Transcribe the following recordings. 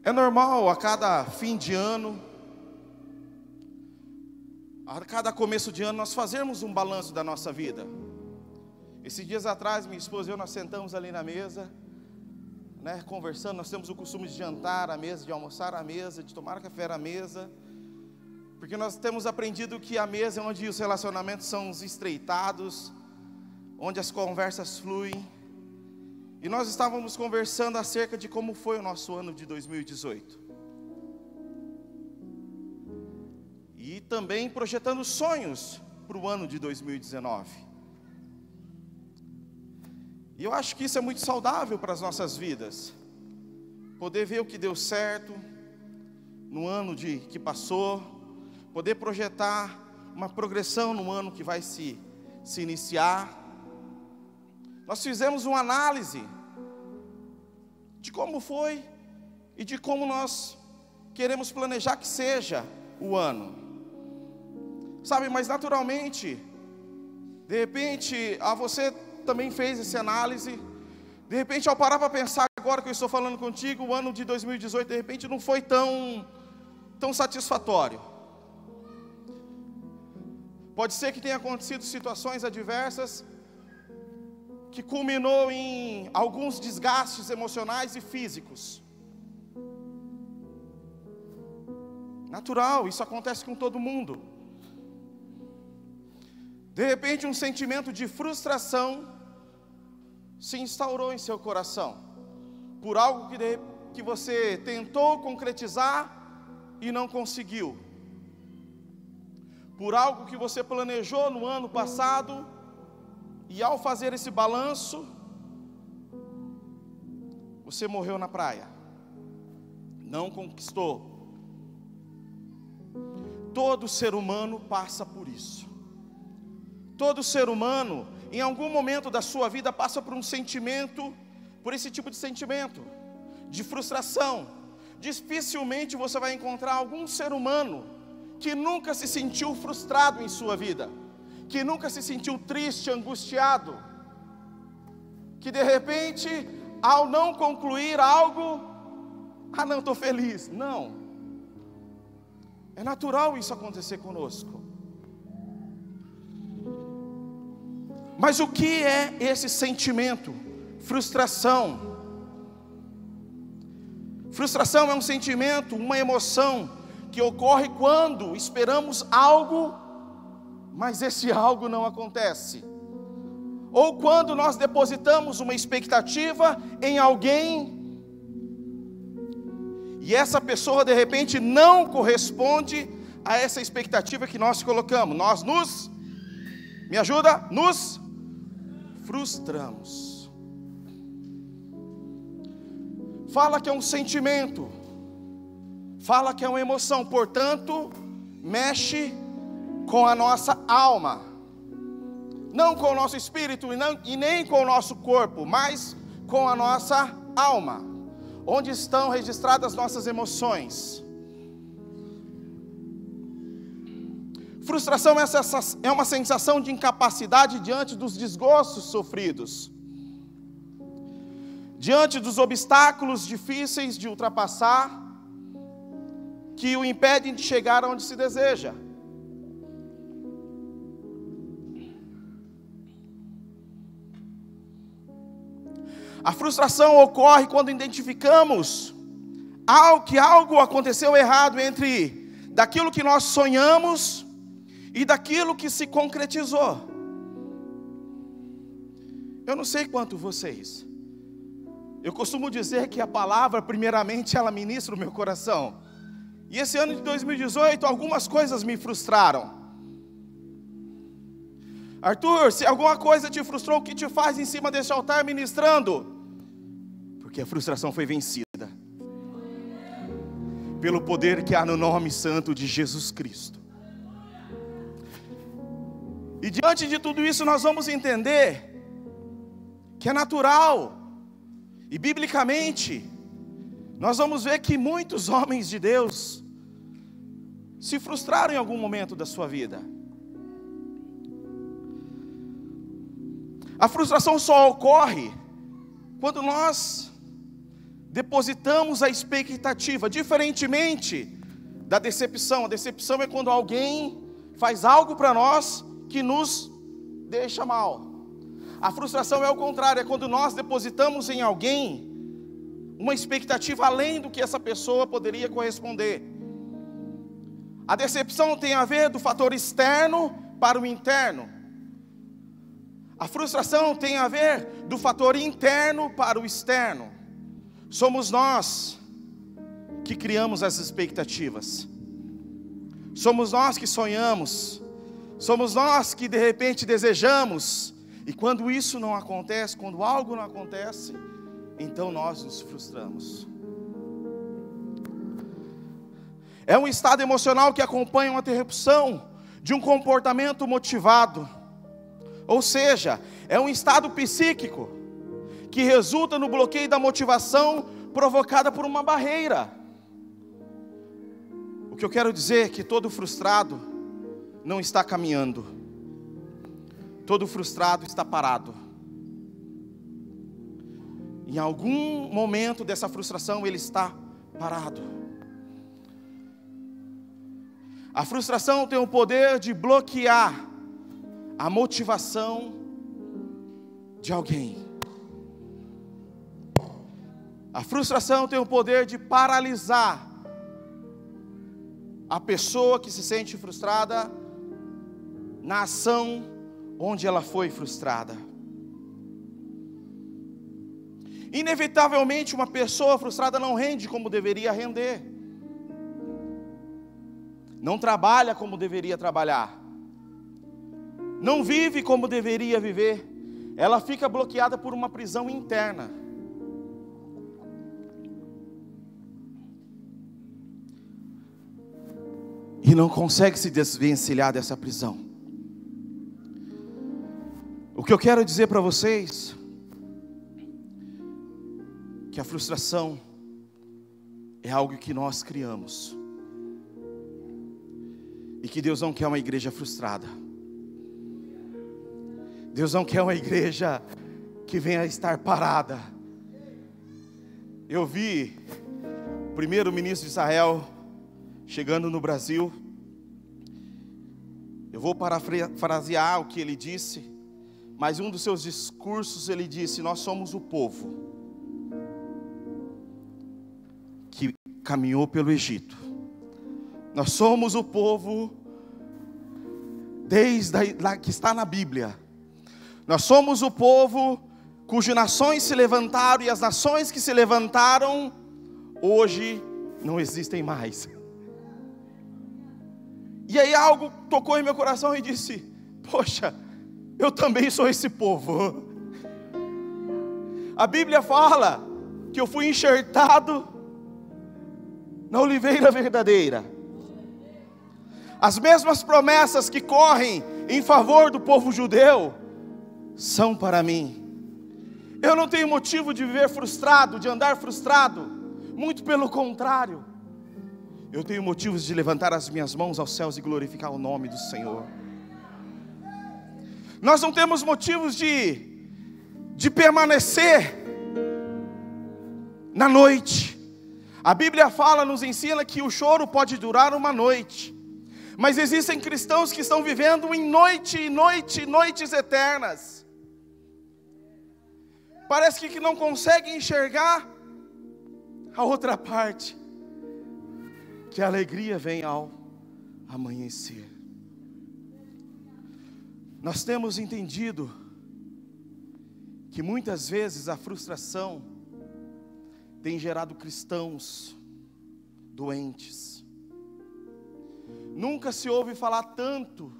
É normal a cada fim de ano, a cada começo de ano, nós fazermos um balanço da nossa vida. Esses dias atrás, minha esposa e eu, nós sentamos ali na mesa, conversando. Nós temos o costume de jantar à mesa, de almoçar à mesa, de tomar café à mesa, porque nós temos aprendido que a mesa é onde os relacionamentos são estreitados, onde as conversas fluem. E nós estávamos conversando acerca de como foi o nosso ano de 2018. E também projetando sonhos para o ano de 2019. E eu acho que isso é muito saudável para as nossas vidas. Poder ver o que deu certo no ano que passou. Poder projetar uma progressão no ano que vai se iniciar. Nós fizemos uma análise de como foi e de como nós queremos planejar que seja o ano. Sabe, mas naturalmente, de repente, você também fez essa análise. De repente, ao parar para pensar agora que eu estou falando contigo, o ano de 2018, de repente, não foi tão satisfatório. Pode ser que tenha acontecido situações adversas, que culminou em alguns desgastes emocionais e físicos. Natural, isso acontece com todo mundo. De repente, um sentimento de frustração se instaurou em seu coração, por algo que você tentou concretizar e não conseguiu, por algo que você planejou no ano passado, e ao fazer esse balanço, você morreu na praia, não conquistou. Todo ser humano passa por isso. Todo ser humano, em algum momento da sua vida, passa por por esse tipo de sentimento, de frustração. Dificilmente você vai encontrar algum ser humano que nunca se sentiu frustrado em sua vida, que nunca se sentiu triste, angustiado, que de repente, ao não concluir algo, não estou feliz. Não, é natural isso acontecer conosco. Mas o que é esse sentimento? Frustração. Frustração é um sentimento, uma emoção que ocorre quando esperamos algo, mas esse algo não acontece. Ou quando nós depositamos uma expectativa em alguém, e essa pessoa de repente não corresponde a essa expectativa que nós colocamos. Nós nos frustramos. Fala que é um sentimento, fala que é uma emoção, portanto, mexe com a nossa alma, não com o nosso espírito e nem com o nosso corpo, mas com a nossa alma, onde estão registradas nossas emoções. Frustração é uma sensação de incapacidade diante dos desgostos sofridos, diante dos obstáculos difíceis de ultrapassar, que o impedem de chegar aonde se deseja. A frustração ocorre quando identificamos que algo aconteceu errado entre daquilo que nós sonhamos e daquilo que se concretizou. Eu não sei quanto vocês. Eu costumo dizer que a palavra, primeiramente, ela ministra o meu coração. E esse ano de 2018, algumas coisas me frustraram. Arthur, se alguma coisa te frustrou, o que te faz em cima desse altar ministrando? Porque a frustração foi vencida pelo poder que há no nome santo de Jesus Cristo. E diante de tudo isso, nós vamos entender que é natural, e biblicamente, nós vamos ver que muitos homens de Deus se frustraram em algum momento da sua vida. A frustração só ocorre quando nós depositamos a expectativa, diferentemente da decepção. A decepção é quando alguém faz algo para nós que nos deixa mal. A frustração é o contrário, é quando nós depositamos em alguém uma expectativa além do que essa pessoa poderia corresponder. A decepção tem a ver do fator externo para o interno. A frustração tem a ver do fator interno para o externo. Somos nós que criamos as expectativas. Somos nós que sonhamos. Somos nós que de repente desejamos. E quando isso não acontece, quando algo não acontece, então nós nos frustramos. É um estado emocional que acompanha uma interrupção de um comportamento motivado. Ou seja, é um estado psíquico que resulta no bloqueio da motivação provocada por uma barreira. O que eu quero dizer é que todo frustrado não está caminhando. Todo frustrado está parado. Em algum momento dessa frustração ele está parado. A frustração tem o poder de bloquear a motivação de alguém. A frustração tem o poder de paralisar a pessoa que se sente frustrada na ação onde ela foi frustrada. Inevitavelmente, uma pessoa frustrada não rende como deveria render, não trabalha como deveria trabalhar, não vive como deveria viver. Ela fica bloqueada por uma prisão interna. E não consegue se desvencilhar dessa prisão. O que eu quero dizer para vocês, que a frustração é algo que nós criamos. E que Deus não quer uma igreja frustrada. Deus não quer uma igreja que venha a estar parada. Eu vi o primeiro-ministro de Israel chegando no Brasil. Eu vou parafrasear o que ele disse, mas em um dos seus discursos ele disse: nós somos o povo que caminhou pelo Egito. Nós somos o povo que está na Bíblia. Nós somos o povo cujas nações se levantaram, e as nações que se levantaram hoje não existem mais. E aí algo tocou em meu coração e disse: poxa, eu também sou esse povo. A Bíblia fala que eu fui enxertado na oliveira verdadeira. As mesmas promessas que correm em favor do povo judeu são para mim. Eu não tenho motivo de viver frustrado, de andar frustrado. Muito pelo contrário. Eu tenho motivos de levantar as minhas mãos aos céus e glorificar o nome do Senhor. Nós não temos motivos de permanecer na noite. A Bíblia fala, nos ensina que o choro pode durar uma noite. Mas existem cristãos que estão vivendo em noites eternas. Parece que não conseguem enxergar a outra parte, que a alegria vem ao amanhecer. Nós temos entendido que muitas vezes a frustração tem gerado cristãos doentes. Nunca se ouve falar tanto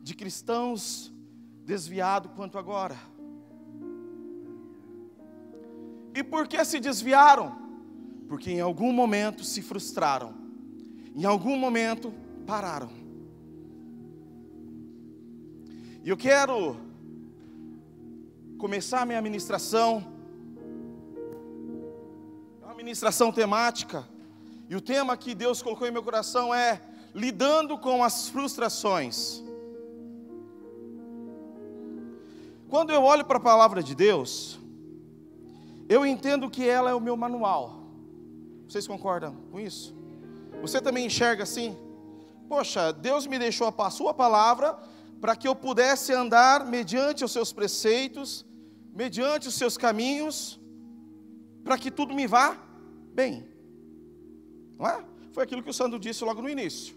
de cristãos desviados quanto agora. E por que se desviaram? Porque em algum momento se frustraram. Em algum momento pararam. E eu quero começar minha ministração. É uma ministração temática. E o tema que Deus colocou em meu coração é lidando com as frustrações. Quando eu olho para a palavra de Deus, eu entendo que ela é o meu manual. Vocês concordam com isso? Você também enxerga assim? Poxa, Deus me deixou a sua palavra para que eu pudesse andar mediante os seus preceitos, mediante os seus caminhos, para que tudo me vá bem. Não é? Foi aquilo que o Sandro disse logo no início.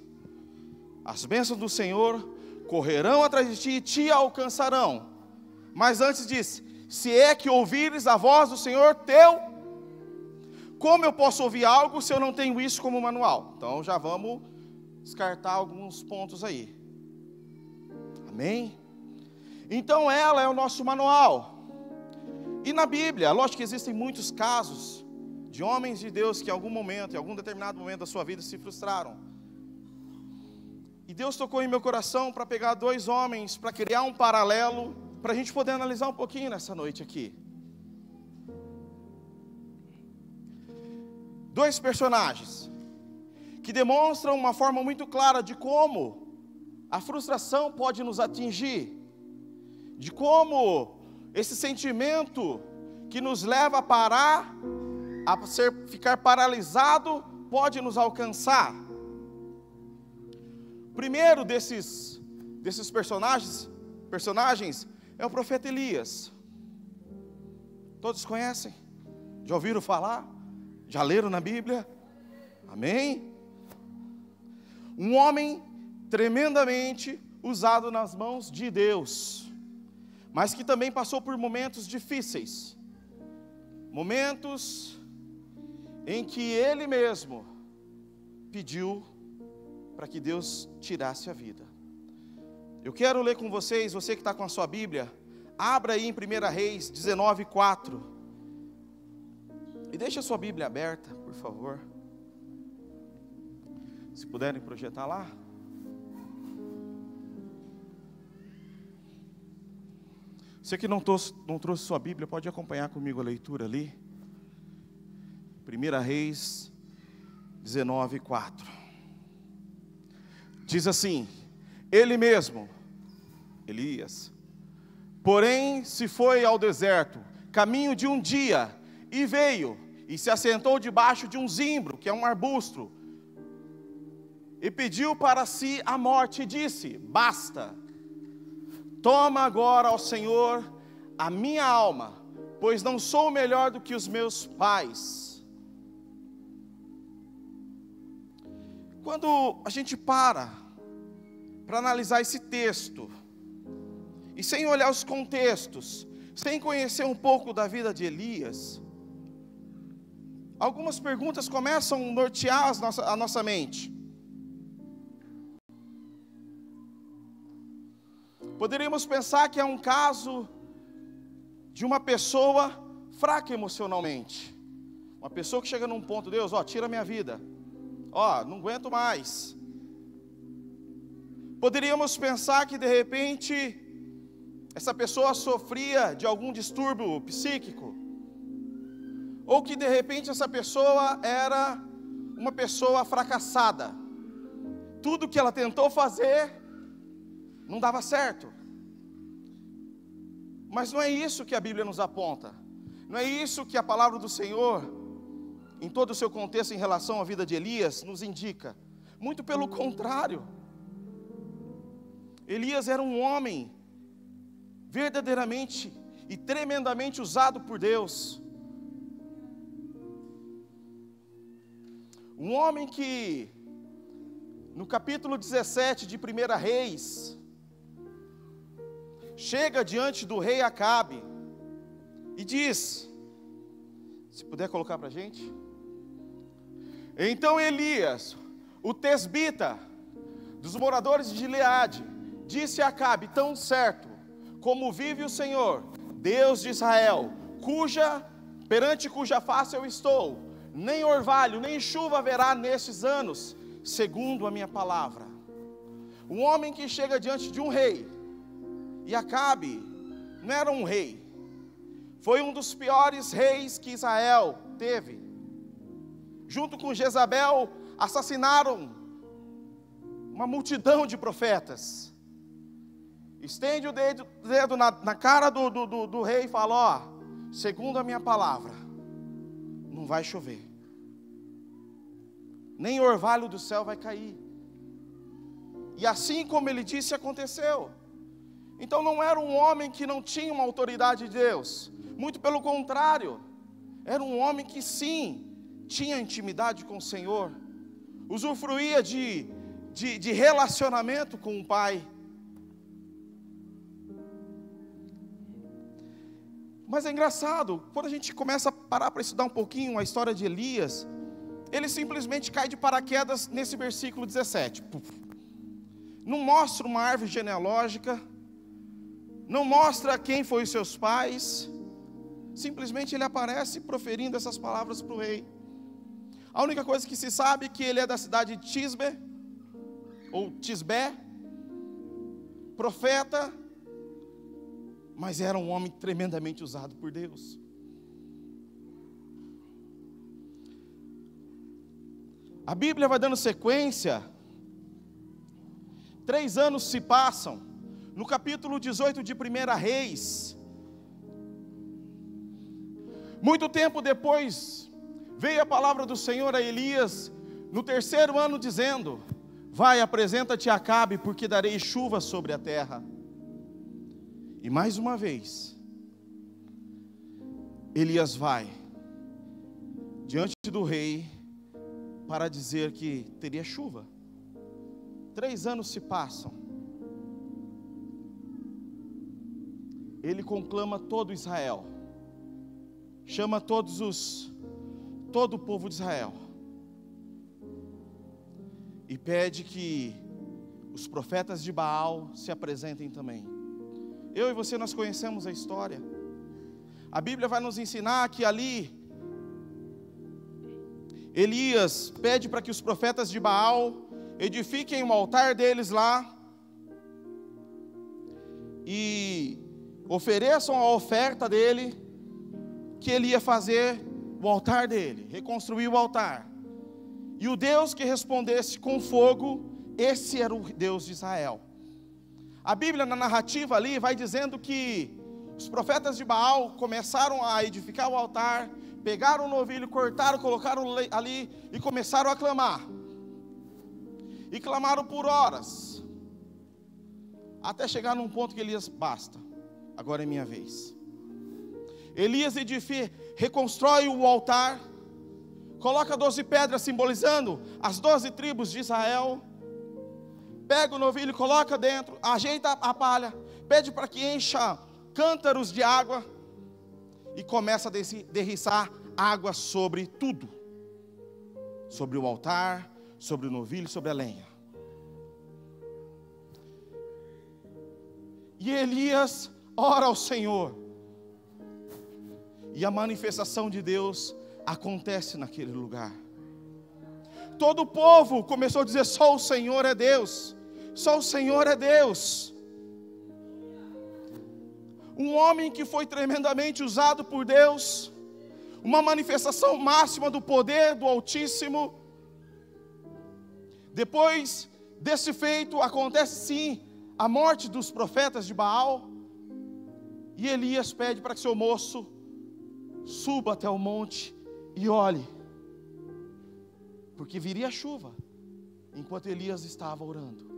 As bênçãos do Senhor correrão atrás de ti e te alcançarão. Mas antes disse, se é que ouvires a voz do Senhor teu, como eu posso ouvir algo se eu não tenho isso como manual? Então já vamos descartar alguns pontos aí. Amém? Então ela é o nosso manual. E na Bíblia, lógico que existem muitos casos de homens de Deus que em algum momento, em algum determinado momento da sua vida se frustraram. E Deus tocou em meu coração para pegar 2 homens, para criar um paralelo, para a gente poder analisar um pouquinho nessa noite aqui. 2 personagens que demonstram uma forma muito clara de como a frustração pode nos atingir, de como esse sentimento que nos leva a parar, ficar paralisado, pode nos alcançar. O primeiro desses personagens é o profeta Elias. Todos conhecem? Já ouviram falar? Já leram na Bíblia? Amém? Um homem tremendamente usado nas mãos de Deus, mas que também passou por momentos difíceis, momentos em que ele mesmo pediu para que Deus tirasse a vida. Eu quero ler com vocês, você que está com a sua Bíblia, abra aí em 1 Reis 19:4, e deixe a sua Bíblia aberta, por favor, se puderem projetar lá. Você que não trouxe sua Bíblia, pode acompanhar comigo a leitura ali. 1 Reis 19:4. Diz assim: ele mesmo, Elias, porém se foi ao deserto, caminho de um dia, e veio, e se assentou debaixo de um zimbro, que é um arbusto, e pediu para si a morte, e disse: basta, toma agora, ó Senhor, a minha alma, pois não sou melhor do que os meus pais. Quando a gente para analisar esse texto, e sem olhar os contextos, sem conhecer um pouco da vida de Elias, algumas perguntas começam a nortear a nossa mente. Poderíamos pensar que é um caso de uma pessoa fraca emocionalmente, uma pessoa que chega num ponto: Deus, tira minha vida, não aguento mais. Poderíamos pensar que de repente essa pessoa sofria de algum distúrbio psíquico, ou que de repente essa pessoa era uma pessoa fracassada, tudo que ela tentou fazer não dava certo. Mas não é isso que a Bíblia nos aponta, não é isso que a palavra do Senhor, em todo o seu contexto em relação à vida de Elias, nos indica. Muito pelo contrário. Elias era um homem verdadeiramente e tremendamente usado por Deus. Um homem que, no capítulo 17 de 1 Reis, chega diante do rei Acabe e diz, se puder colocar para a gente. Então Elias, o tesbita dos moradores de Gileade, disse a Acabe: tão certo como vive o Senhor, Deus de Israel, perante cuja face eu estou, nem orvalho, nem chuva haverá nestes anos, segundo a minha palavra. Um homem que chega diante de um rei, e Acabe não era um rei, foi um dos piores reis que Israel teve. Junto com Jezabel, assassinaram uma multidão de profetas. Estende o dedo na cara do rei e fala: segundo a minha palavra, não vai chover, nem orvalho do céu vai cair. E assim como ele disse, aconteceu. Então não era um homem que não tinha uma autoridade de Deus, muito pelo contrário, era um homem que sim, tinha intimidade com o Senhor, usufruía de relacionamento com o Pai. Mas é engraçado, quando a gente começa a parar para estudar um pouquinho a história de Elias, ele simplesmente cai de paraquedas nesse versículo 17. Não mostra uma árvore genealógica, não mostra quem foi os seus pais, simplesmente ele aparece proferindo essas palavras para o rei. A única coisa que se sabe é que ele é da cidade de Tisbe, ou Tisbé, profeta, mas era um homem tremendamente usado por Deus. A Bíblia vai dando sequência, 3 anos se passam, no capítulo 18 de 1 Reis, muito tempo depois, veio a palavra do Senhor a Elias, no 3º ano, dizendo: vai, apresenta-te a Acabe, porque darei chuva sobre a terra. E mais uma vez, Elias vai diante do rei para dizer que teria chuva. 3 anos se passam. Ele conclama todo Israel, chama todo o povo de Israel, e pede que os profetas de Baal se apresentem também. Eu e você, nós conhecemos a história. A Bíblia vai nos ensinar que ali, Elias pede para que os profetas de Baal edifiquem um altar deles lá, e ofereçam a oferta dele, que ele ia fazer o altar dele, reconstruir o altar. E o Deus que respondesse com fogo, esse era o Deus de Israel. A Bíblia, na narrativa ali, vai dizendo que os profetas de Baal começaram a edificar o altar, pegaram o novilho, cortaram, colocaram ali e começaram a clamar. E clamaram por horas, até chegar num ponto que Elias: basta, agora é minha vez. Elias reconstrói o altar, coloca 12 pedras simbolizando as 12 tribos de Israel, pega o novilho, coloca dentro, ajeita a palha, pede para que encha cântaros de água e começa a derriçar água sobre tudo, sobre o altar, sobre o novilho, sobre a lenha. E Elias ora ao Senhor, e a manifestação de Deus acontece naquele lugar. Todo o povo começou a dizer: só o Senhor é Deus, só o Senhor é Deus. Um homem que foi tremendamente usado por Deus, uma manifestação máxima do poder do Altíssimo. Depois desse feito, acontece sim a morte dos profetas de Baal, e Elias pede para que seu moço suba até o monte e olhe, porque viria a chuva, enquanto Elias estava orando.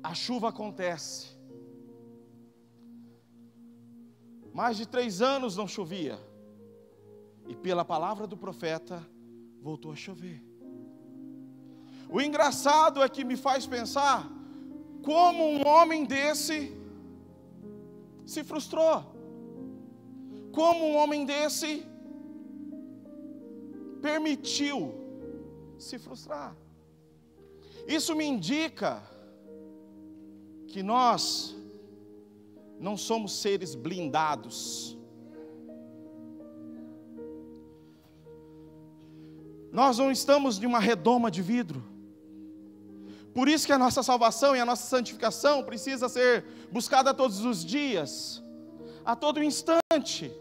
A chuva acontece. Mais de 3 anos não chovia, e pela palavra do profeta, voltou a chover. O engraçado é que me faz pensar como um homem desse se frustrou, como um homem desse permitiu se frustrar. Isso me indica que nós não somos seres blindados. Nós não estamos de uma redoma de vidro. Por isso que a nossa salvação e a nossa santificação precisa ser buscada todos os dias, a todo instante.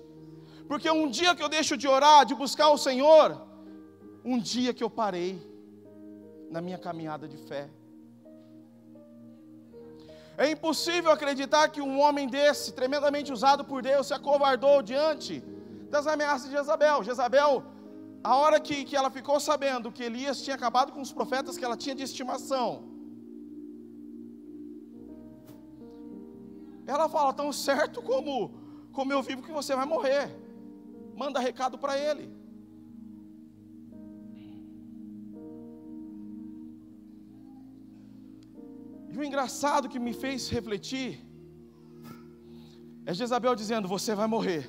Porque um dia que eu deixo de orar, de buscar o Senhor, um dia que eu parei na minha caminhada de fé. É impossível acreditar que um homem desse, tremendamente usado por Deus, se acovardou diante das ameaças de Jezabel. Jezabel, a hora que ela ficou sabendo que Elias tinha acabado com os profetas que ela tinha de estimação, ela fala: tão certo como eu vivo que você vai morrer. Manda recado para ele. E o engraçado que me fez refletir é Jezabel dizendo: você vai morrer.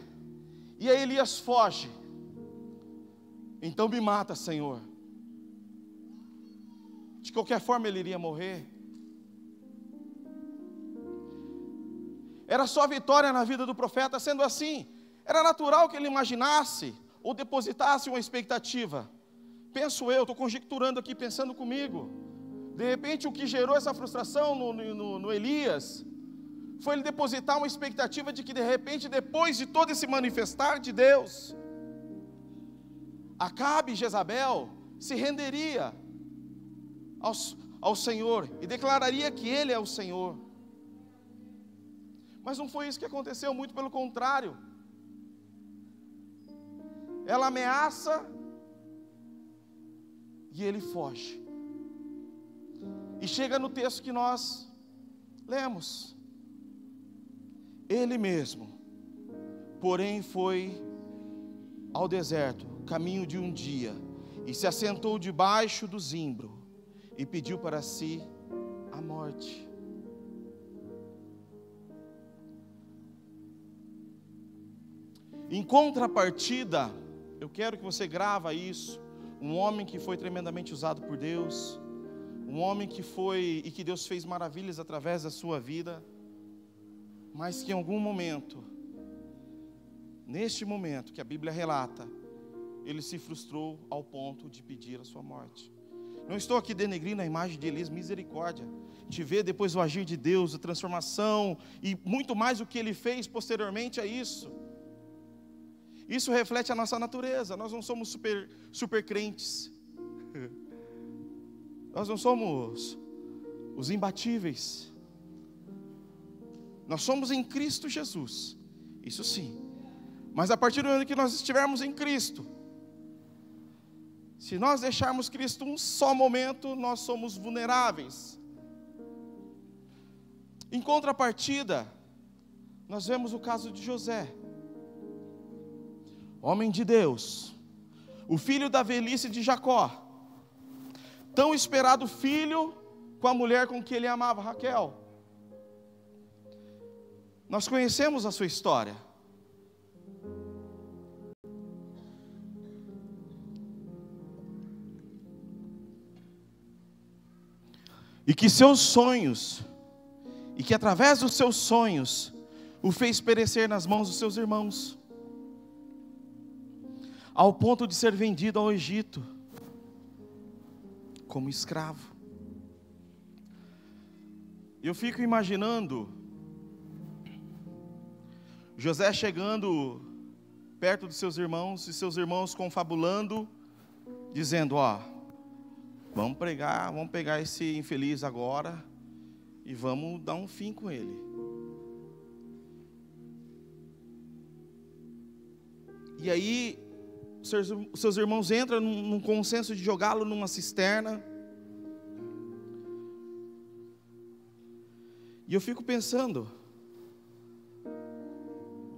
E aí Elias foge. Então me mata, Senhor. De qualquer forma ele iria morrer. Era só vitória na vida do profeta. Sendo assim, era natural que ele imaginasse ou depositasse uma expectativa. Penso eu, estou conjecturando aqui, pensando comigo. De repente o que gerou essa frustração no Elias foi ele depositar uma expectativa de que de repente, depois de todo esse manifestar de Deus, Acabe e Jezabel se renderia ao Senhor e declararia que Ele é o Senhor. Mas não foi isso que aconteceu, muito pelo contrário. Ela ameaça e ele foge. E chega no texto que nós lemos. Ele mesmo, porém, foi ao deserto, caminho de um dia, e se assentou debaixo do zimbro, e pediu para si a morte. Em contrapartida, eu quero que você grava isso, um homem que foi tremendamente usado por Deus, um homem que foi, e que Deus fez maravilhas através da sua vida, mas que em algum momento, neste momento que a Bíblia relata, ele se frustrou ao ponto de pedir a sua morte. Não estou aqui denegrindo a imagem de Elias, misericórdia. A gente vê depois o agir de Deus, a transformação, e muito mais o que ele fez posteriormente a isso. Isso reflete a nossa natureza. Nós não somos super crentes. Nós não somos os imbatíveis. Nós somos em Cristo Jesus. Isso sim. Mas a partir do momento que nós estivermos em Cristo, se nós deixarmos Cristo um só momento, nós somos vulneráveis. Em contrapartida, nós vemos o caso de José, homem de Deus, o filho da velhice de Jacó, tão esperado filho com a mulher com que ele amava, Raquel. Nós conhecemos a sua história. E que seus sonhos, e que através dos seus sonhos, o fez perecer nas mãos dos seus irmãos, ao ponto de ser vendido ao Egito, como escravo. Eu fico imaginando José chegando perto dos seus irmãos, e seus irmãos confabulando, dizendo: ó, vamos pegar esse infeliz agora, e vamos dar um fim com ele. E aí, seus irmãos entram num consenso de jogá-lo numa cisterna. E eu fico pensando,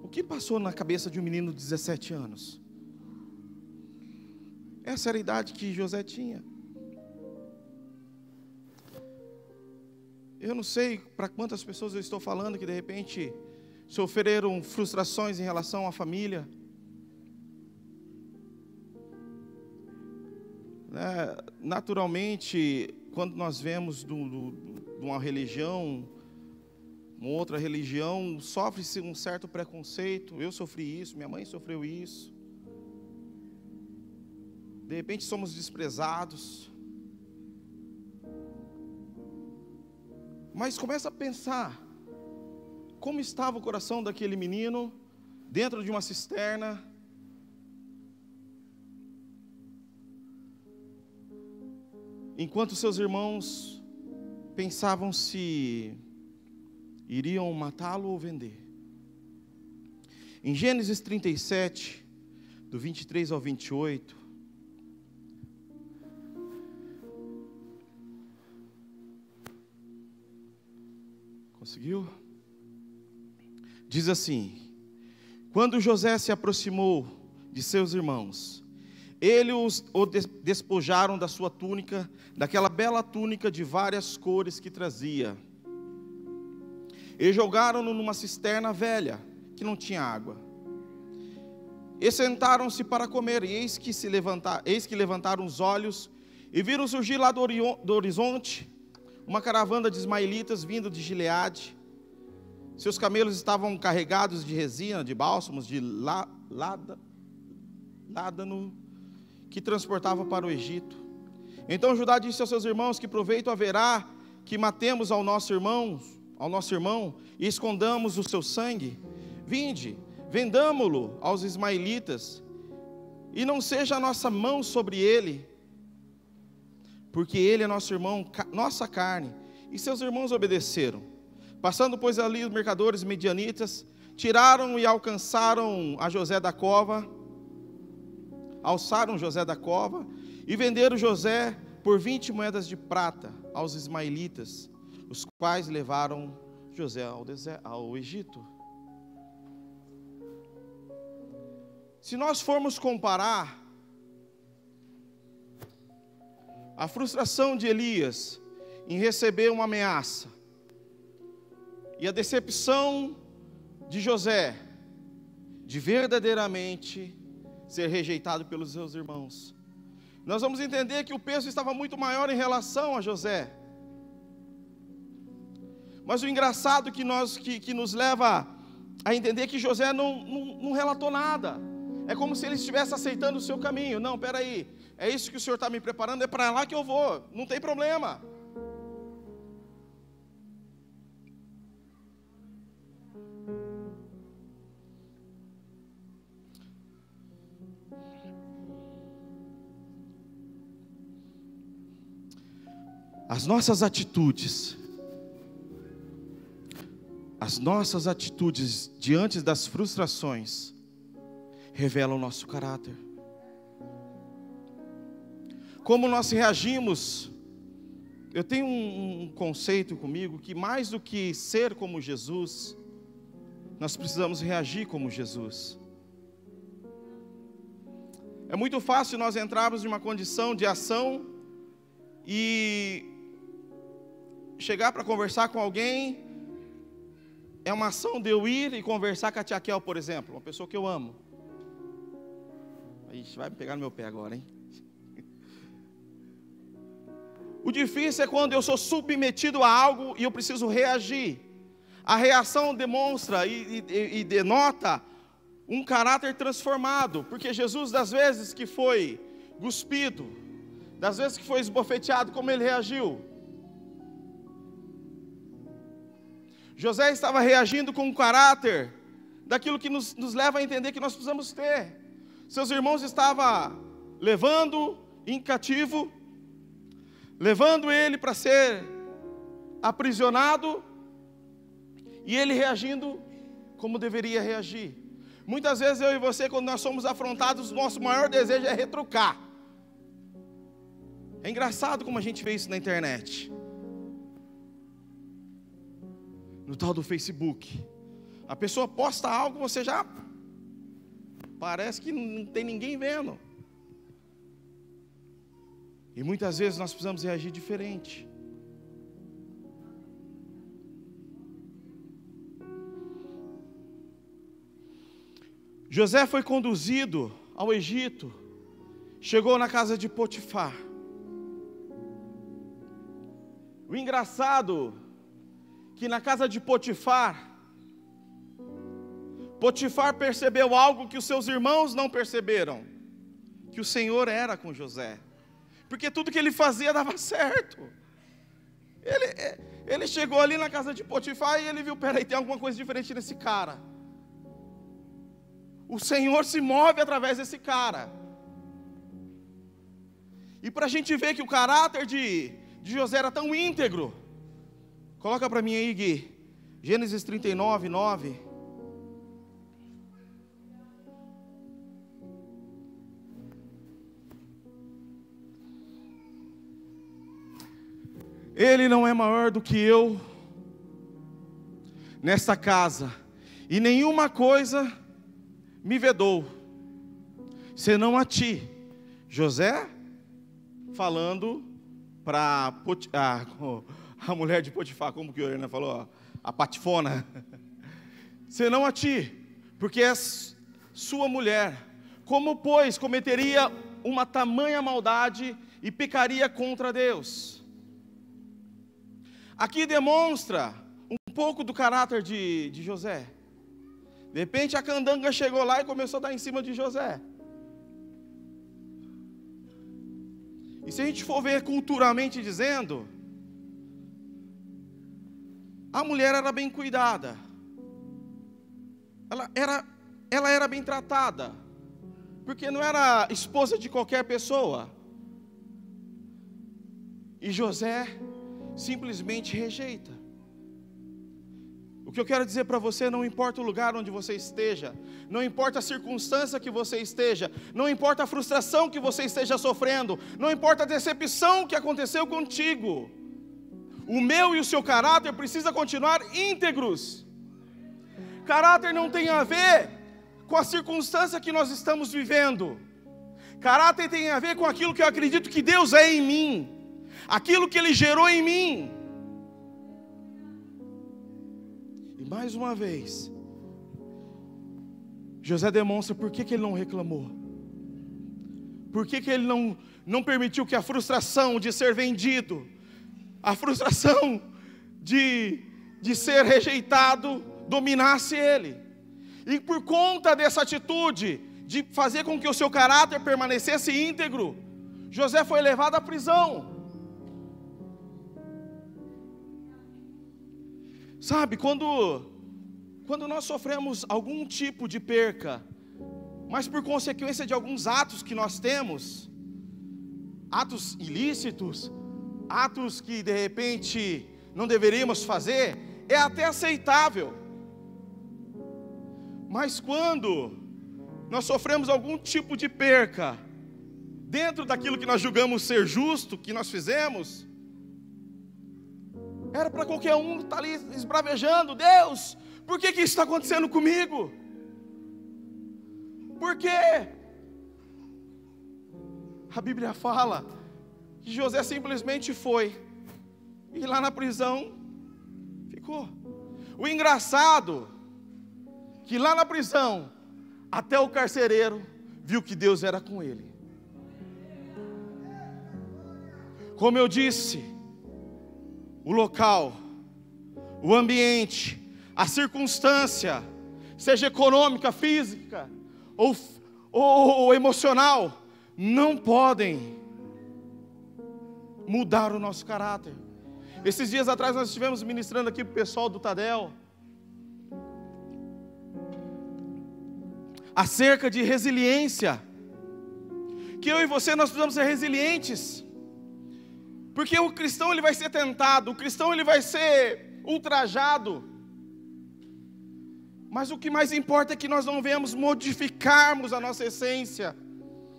o que passou na cabeça de um menino de 17 anos? Essa era a idade que José tinha. Eu não sei para quantas pessoas eu estou falando que de repente sofreram frustrações em relação à família. Naturalmente, quando nós vemos de uma religião, uma outra religião, sofre-se um certo preconceito. Eu sofri isso, minha mãe sofreu isso. De repente somos desprezados. Mas começa a pensar, como estava o coração daquele menino, dentro de uma cisterna, enquanto seus irmãos pensavam se iriam matá-lo ou vender. Em Gênesis 37, do 23 ao 28, conseguiu? Diz assim: quando José se aproximou de seus irmãos, eles o despojaram da sua túnica, daquela bela túnica de várias cores que trazia, e jogaram-no numa cisterna velha, que não tinha água. E sentaram-se para comer, e eis que levantaram os olhos, e viram surgir lá do horizonte uma caravana de ismaelitas vindo de Gileade. Seus camelos estavam carregados de resina, de bálsamos, de ládano, que transportava para o Egito. Então Judá disse aos seus irmãos: que proveito haverá que matemos ao nosso irmão e escondamos o seu sangue? Vinde, vendamo-lo aos ismaelitas, e não seja a nossa mão sobre ele, porque ele é nosso irmão, nossa carne. E seus irmãos obedeceram. Passando, pois, ali os mercadores medianitas, tiraram e alçaram José da cova, e venderam José por 20 moedas de prata aos ismaelitas, os quais levaram José ao Egito. Se nós formos comparar a frustração de Elias em receber uma ameaça e a decepção de José de verdadeiramente ser rejeitado pelos seus irmãos, nós vamos entender que o peso estava muito maior em relação a José. Mas o engraçado que nos leva a entender que José não relatou nada. É como se ele estivesse aceitando o seu caminho. Não, peraí, é isso que o Senhor está me preparando, é para lá que eu vou, não tem problema. As nossas atitudes diante das frustrações revelam o nosso caráter. Como nós reagimos. Eu tenho um conceito comigo que mais do que ser como Jesus, nós precisamos reagir como Jesus. É muito fácil nós entrarmos em uma condição de ação e chegar para conversar com alguém. É uma ação de eu ir e conversar com a tia Kel, por exemplo, uma pessoa que eu amo. Ixi, vai me pegar no meu pé agora, hein? O difícil é quando eu sou submetido a algo e eu preciso reagir. A reação demonstra e denota um caráter transformado, porque Jesus, das vezes que foi cuspido, das vezes que foi esbofeteado, como ele reagiu? José estava reagindo com um caráter daquilo que nos leva a entender que nós precisamos ter. Seus irmãos estavam levando em cativo, levando ele para ser aprisionado, e ele reagindo como deveria reagir. Muitas vezes eu e você, quando nós somos afrontados, nosso maior desejo é retrucar. É engraçado como a gente vê isso na internet, no tal do Facebook. A pessoa posta algo, você já parece que não tem ninguém vendo. E muitas vezes nós precisamos reagir diferente. José foi conduzido ao Egito, chegou na casa de Potifar. O engraçado que na casa de Potifar percebeu algo que os seus irmãos não perceberam, que o Senhor era com José, porque tudo que ele fazia dava certo. Ele chegou ali na casa de Potifar e ele viu, peraí, tem alguma coisa diferente nesse cara. O Senhor se move através desse cara. E para a gente ver que o caráter de José era tão íntegro, coloca para mim aí, Gui, Gênesis 39, 9. Ele não é maior do que eu nesta casa, e nenhuma coisa me vedou, senão a ti. José falando para a mulher de Potifar, como que a Ana falou? A patifona. Senão a ti, porque és sua mulher. Como, pois, cometeria uma tamanha maldade e pecaria contra Deus? Aqui demonstra um pouco do caráter de José. De repente a candanga chegou lá e começou a dar em cima de José. E se a gente for ver culturalmente dizendo, a mulher era bem cuidada, ela era bem tratada, porque não era esposa de qualquer pessoa. E José simplesmente rejeita. O que eu quero dizer para você, não importa o lugar onde você esteja, não importa a circunstância que você esteja, não importa a frustração que você esteja sofrendo, não importa a decepção que aconteceu contigo, o meu e o seu caráter precisa continuar íntegros. Caráter não tem a ver com a circunstância que nós estamos vivendo. Caráter tem a ver com aquilo que eu acredito que Deus é em mim, aquilo que Ele gerou em mim. E mais uma vez, José demonstra por que ele não reclamou, por que ele não permitiu que a frustração de ser vendido, a frustração de ser rejeitado dominasse ele. E por conta dessa atitude de fazer com que o seu caráter permanecesse íntegro, José foi levado à prisão. Sabe, quando nós sofremos algum tipo de perca, mas por consequência de alguns atos que nós temos, atos ilícitos, atos que de repente não deveríamos fazer, é até aceitável. Mas quando nós sofremos algum tipo de perca, dentro daquilo que nós julgamos ser justo, que nós fizemos, era para qualquer um estar ali esbravejando: Deus, por que isso está acontecendo comigo? Por quê? A Bíblia fala que José simplesmente foi, e lá na prisão ficou. O engraçado, que lá na prisão, até o carcereiro viu que Deus era com ele. Como eu disse, o local, o ambiente, a circunstância, seja econômica, física ou emocional, não podem mudar o nosso caráter. Esses dias atrás nós estivemos ministrando aqui para o pessoal do Tadel acerca de resiliência, que eu e você nós precisamos ser resilientes, porque o cristão ele vai ser tentado, o cristão ele vai ser ultrajado, mas o que mais importa é que nós não venhamos modificarmos a nossa essência,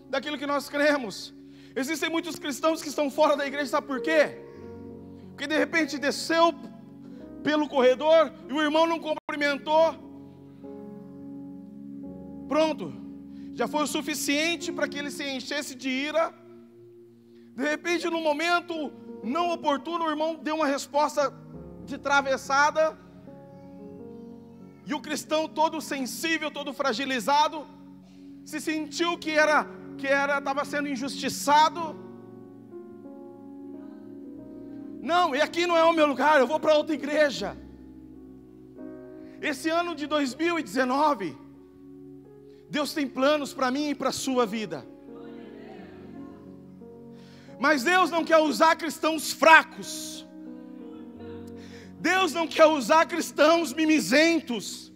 daquilo que nós cremos. Existem muitos cristãos que estão fora da igreja, sabe por quê? Porque de repente desceu pelo corredor e o irmão não cumprimentou, pronto, já foi o suficiente para que ele se enchesse de ira. De repente, num momento não oportuno, o irmão deu uma resposta de travessada, e o cristão todo sensível, todo fragilizado, se sentiu que estava sendo injustiçado. Não, e aqui não é o meu lugar, eu vou para outra igreja. Esse ano de 2019, Deus tem planos para mim e para a sua vida. Mas Deus não quer usar cristãos fracos. Deus não quer usar cristãos mimizentos.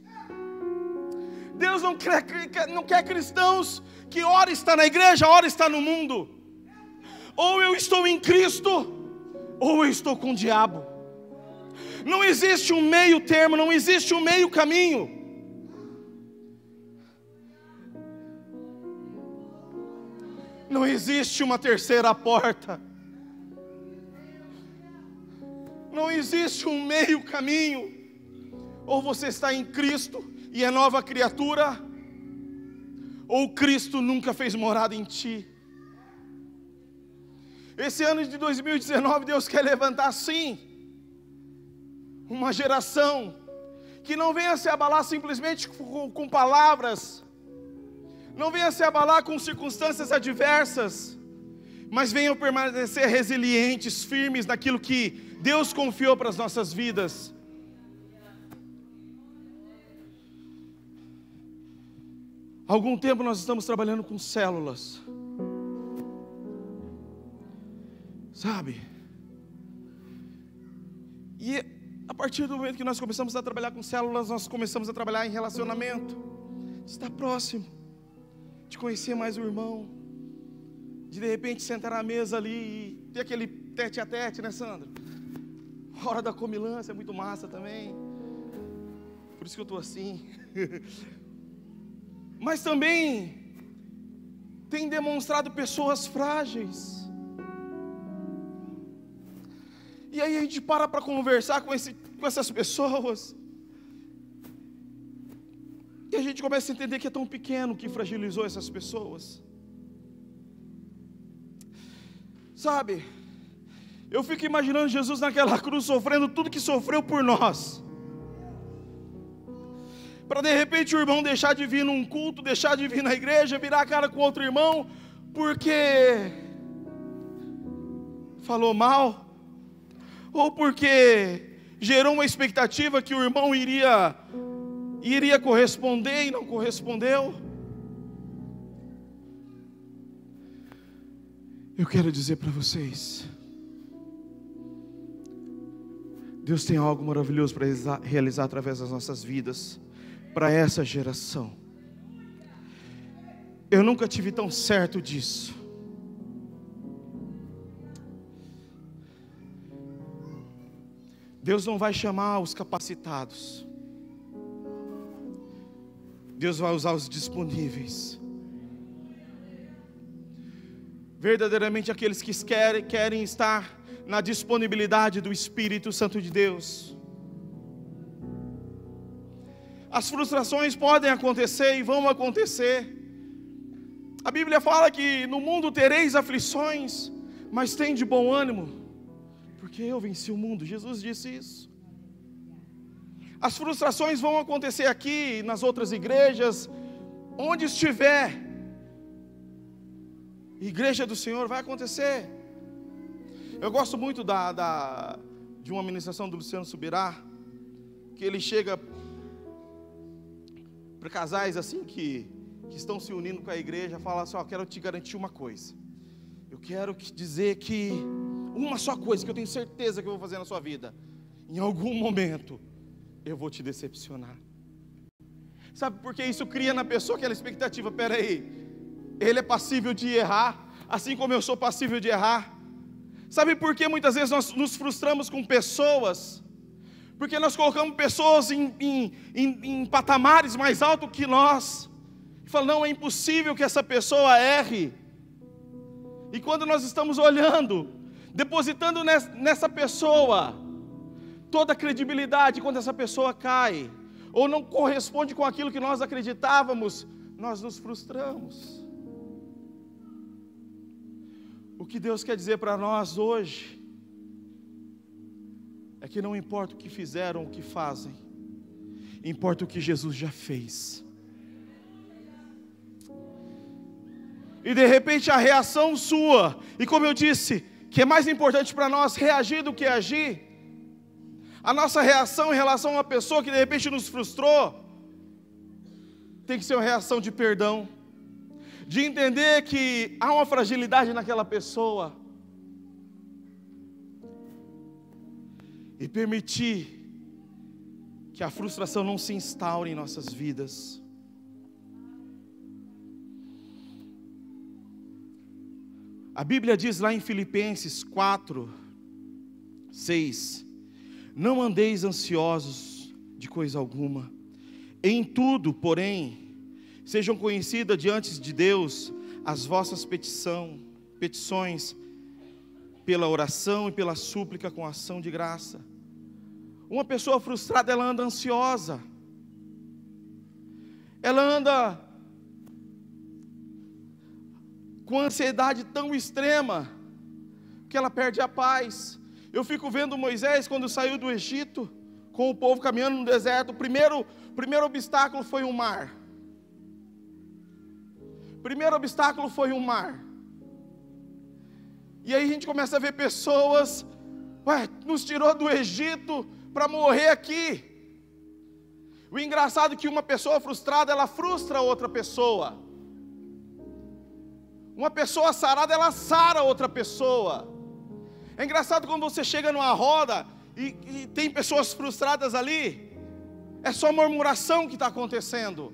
Deus não quer cristãos que ora está na igreja, ora está no mundo. Ou eu estou em Cristo, ou eu estou com o diabo. Não existe um meio termo, não existe um meio caminho. Não existe uma terceira porta. Não existe um meio caminho. Ou você está em Cristo e é nova criatura, ou Cristo nunca fez morada em ti. Esse ano de 2019, Deus quer levantar sim uma geração que não venha se abalar simplesmente com palavras, não venha se abalar com circunstâncias adversas, mas venham permanecer resilientes, firmes naquilo que Deus confiou para as nossas vidas. Há algum tempo nós estamos trabalhando com células, sabe? E a partir do momento que nós começamos a trabalhar com células, nós começamos a trabalhar em relacionamento, de estar próximo, de conhecer mais o irmão, de repente sentar à mesa ali e ter aquele tete a tete, né, Sandra? A hora da comilança é muito massa também, por isso que eu estou assim. Mas também tem demonstrado pessoas frágeis. E aí a gente para conversar com essas pessoas, e a gente começa a entender que é tão pequeno que fragilizou essas pessoas. Sabe, eu fico imaginando Jesus naquela cruz sofrendo tudo que sofreu por nós, para de repente o irmão deixar de vir num culto, deixar de vir na igreja, virar a cara com outro irmão, porque falou mal, ou porque gerou uma expectativa que o irmão iria corresponder e não correspondeu. Eu quero dizer para vocês, Deus tem algo maravilhoso para realizar através das nossas vidas, para essa geração. Eu nunca tive tão certo disso. Deus não vai chamar os capacitados, Deus vai usar os disponíveis. Verdadeiramente aqueles que querem estar na disponibilidade do Espírito Santo de Deus. As frustrações podem acontecer e vão acontecer. A Bíblia fala que no mundo tereis aflições, mas tem de bom ânimo, porque eu venci o mundo. Jesus disse isso. As frustrações vão acontecer aqui, nas outras igrejas, onde estiver igreja do Senhor, vai acontecer. Eu gosto muito de uma ministração do Luciano Subirá, que ele chega para casais assim que estão se unindo com a igreja, fala assim: ó, quero te garantir uma coisa, eu quero dizer que uma só coisa que eu tenho certeza que eu vou fazer na sua vida, em algum momento eu vou te decepcionar. Sabe por que isso cria na pessoa aquela expectativa? Peraí, ele é passível de errar, assim como eu sou passível de errar. Sabe por que muitas vezes nós nos frustramos com pessoas? Porque nós colocamos pessoas em patamares mais altos que nós, e falamos: não, é impossível que essa pessoa erre. E quando nós estamos olhando, depositando nessa pessoa toda a credibilidade, quando essa pessoa cai, ou não corresponde com aquilo que nós acreditávamos, nós nos frustramos. O que Deus quer dizer para nós hoje é que não importa o que fizeram ou o que fazem, importa o que Jesus já fez. E de repente a reação sua, e como eu disse, que é mais importante para nós reagir do que agir, a nossa reação em relação a uma pessoa que de repente nos frustrou, tem que ser uma reação de perdão, de entender que há uma fragilidade naquela pessoa, e permitir que a frustração não se instaure em nossas vidas. A Bíblia diz lá em Filipenses 4, 6: Não andeis ansiosos de coisa alguma. Em tudo, porém, sejam conhecidas diante de Deus as vossas petições, pela oração e pela súplica com ação de graça. Uma pessoa frustrada, ela anda ansiosa. Ela anda com ansiedade tão extrema que ela perde a paz. Eu fico vendo Moisés quando saiu do Egito, com o povo caminhando no deserto. O primeiro obstáculo foi o mar. Primeiro obstáculo foi o mar. E aí a gente começa a ver pessoas, nos tirou do Egito para morrer aqui. O engraçado é que uma pessoa frustrada, ela frustra outra pessoa. Uma pessoa sarada, ela sara outra pessoa. É engraçado quando você chega numa roda e tem pessoas frustradas ali, é só murmuração que está acontecendo.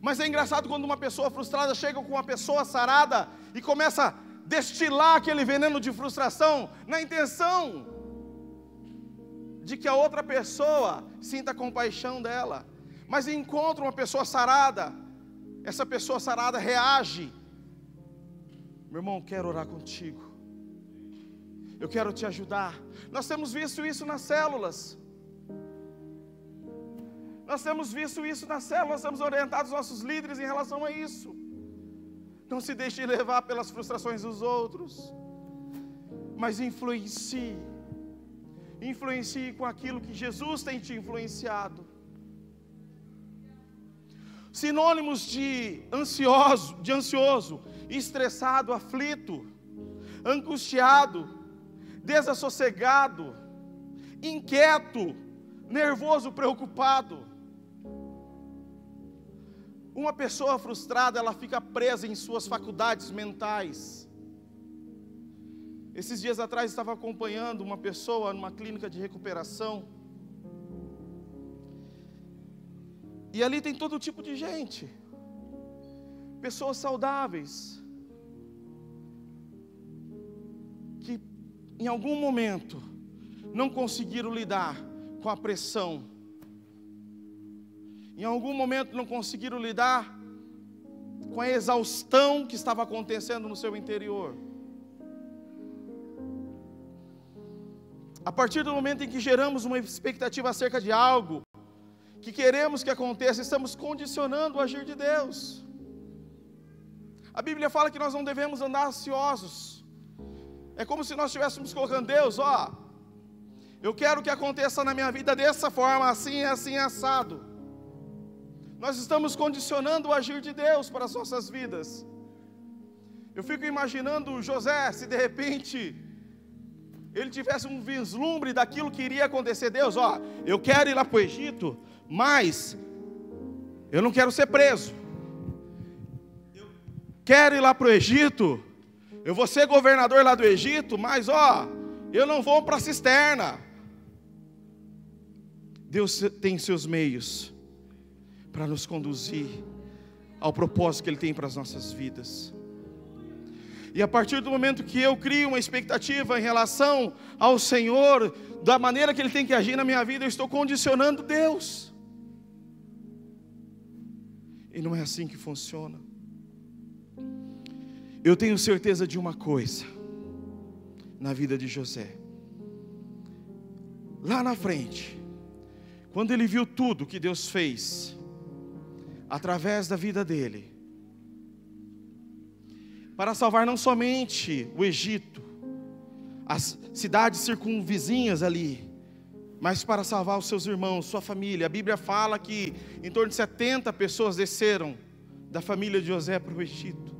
Mas é engraçado quando uma pessoa frustrada chega com uma pessoa sarada e começa a destilar aquele veneno de frustração, na intenção de que a outra pessoa sinta compaixão dela. Mas encontra uma pessoa sarada, essa pessoa sarada reage. Meu irmão, quero orar contigo, eu quero te ajudar. Nós temos visto isso nas células. Nós temos orientado os nossos líderes em relação a isso. Não se deixe levar pelas frustrações dos outros, mas influencie com aquilo que Jesus tem te influenciado. Sinônimos de ansioso, estressado, aflito, angustiado, desassossegado, inquieto, nervoso, preocupado. Uma pessoa frustrada, ela fica presa em suas faculdades mentais. Esses dias atrás estava acompanhando uma pessoa numa clínica de recuperação. E ali tem todo tipo de gente. Pessoas saudáveis, que em algum momento não conseguiram lidar com a pressão. Em algum momento não conseguiram lidar com a exaustão que estava acontecendo no seu interior. A partir do momento em que geramos uma expectativa acerca de algo que queremos que aconteça, estamos condicionando o agir de Deus. A Bíblia fala que nós não devemos andar ansiosos. É como se nós estivéssemos colocando: Deus, eu quero que aconteça na minha vida dessa forma, assim, assim, assado. Nós estamos condicionando o agir de Deus para as nossas vidas. Eu fico imaginando José, se de repente ele tivesse um vislumbre daquilo que iria acontecer. Deus, eu quero ir lá para o Egito, mas eu não quero ser preso. Eu quero ir lá para o Egito, eu vou ser governador lá do Egito, mas eu não vou para a cisterna. Deus tem seus meios para nos conduzir ao propósito que Ele tem para as nossas vidas. E a partir do momento que eu crio uma expectativa em relação ao Senhor, da maneira que Ele tem que agir na minha vida, eu estou condicionando Deus. E não é assim que funciona. Eu tenho certeza de uma coisa na vida de José. Lá na frente, quando ele viu tudo que Deus fez através da vida dele, para salvar não somente o Egito, as cidades circunvizinhas ali, mas para salvar os seus irmãos, sua família. A Bíblia fala que em torno de 70 pessoas desceram da família de José para o Egito.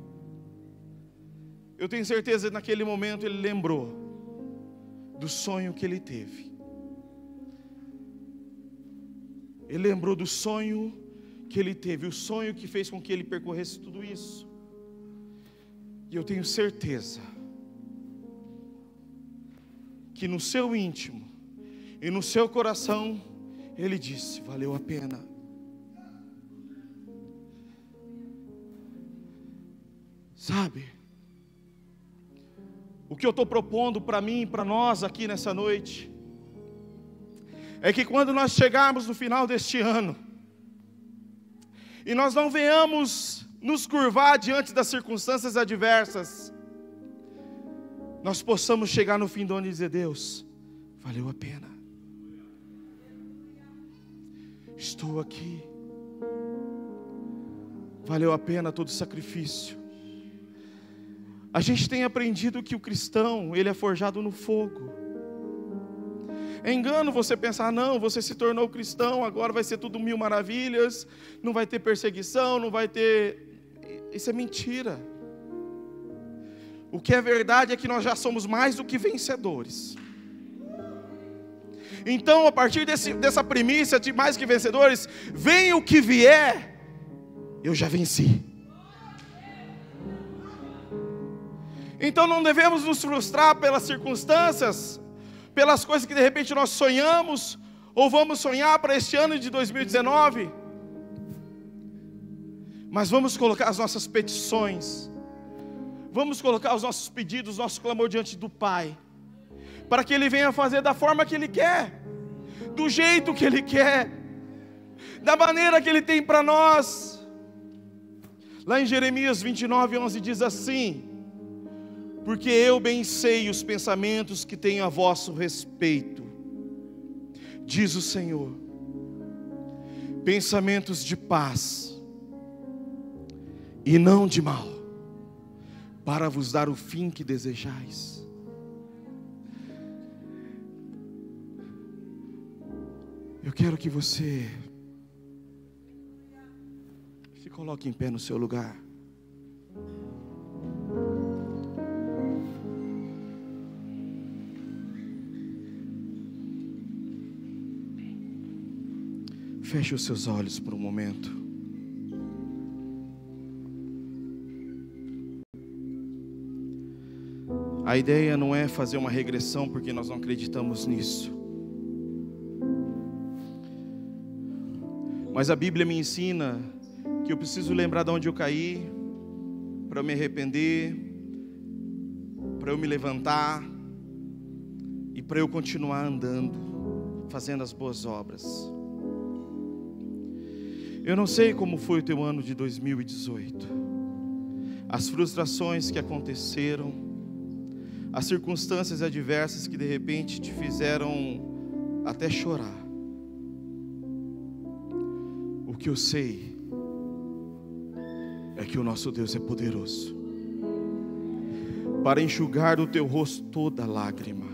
Eu tenho certeza que naquele momento ele lembrou do sonho que ele teve. Ele lembrou do sonho que ele teve, o sonho que fez com que ele percorresse tudo isso. E eu tenho certeza que no seu íntimo e no seu coração ele disse: valeu a pena. Sabe, o que eu estou propondo para mim e para nós aqui nessa noite é que quando nós chegarmos no final deste ano, e nós não venhamos nos curvar diante das circunstâncias adversas, nós possamos chegar no fim do ano e dizer: Deus, valeu a pena. Estou aqui. Valeu a pena todo o sacrifício. A gente tem aprendido que o cristão, ele é forjado no fogo. É engano você pensar: não, você se tornou cristão, agora vai ser tudo mil maravilhas, não vai ter perseguição, não vai ter... Isso é mentira. O que é verdade é que nós já somos mais do que vencedores. Então, a partir dessa primícia de mais que vencedores, venha o que vier, eu já venci. Então não devemos nos frustrar pelas circunstâncias, pelas coisas que de repente nós sonhamos, ou vamos sonhar para este ano de 2019. Mas vamos colocar as nossas petições, vamos colocar os nossos pedidos, nosso clamor diante do Pai, para que Ele venha fazer da forma que Ele quer, do jeito que Ele quer, da maneira que Ele tem para nós. Lá em Jeremias 29:11 diz assim: porque eu bem sei os pensamentos que tenho a vosso respeito, diz o Senhor, pensamentos de paz e não de mal, para vos dar o fim que desejais. Eu quero que você se coloque em pé no seu lugar. Feche os seus olhos por um momento. A ideia não é fazer uma regressão, porque nós não acreditamos nisso. Mas a Bíblia me ensina que eu preciso lembrar de onde eu caí, para eu me arrepender, para eu me levantar e para eu continuar andando, fazendo as boas obras. Eu não sei como foi o teu ano de 2018, as frustrações que aconteceram, as circunstâncias adversas que de repente te fizeram até chorar. O que eu sei é que o nosso Deus é poderoso para enxugar do teu rosto toda lágrima,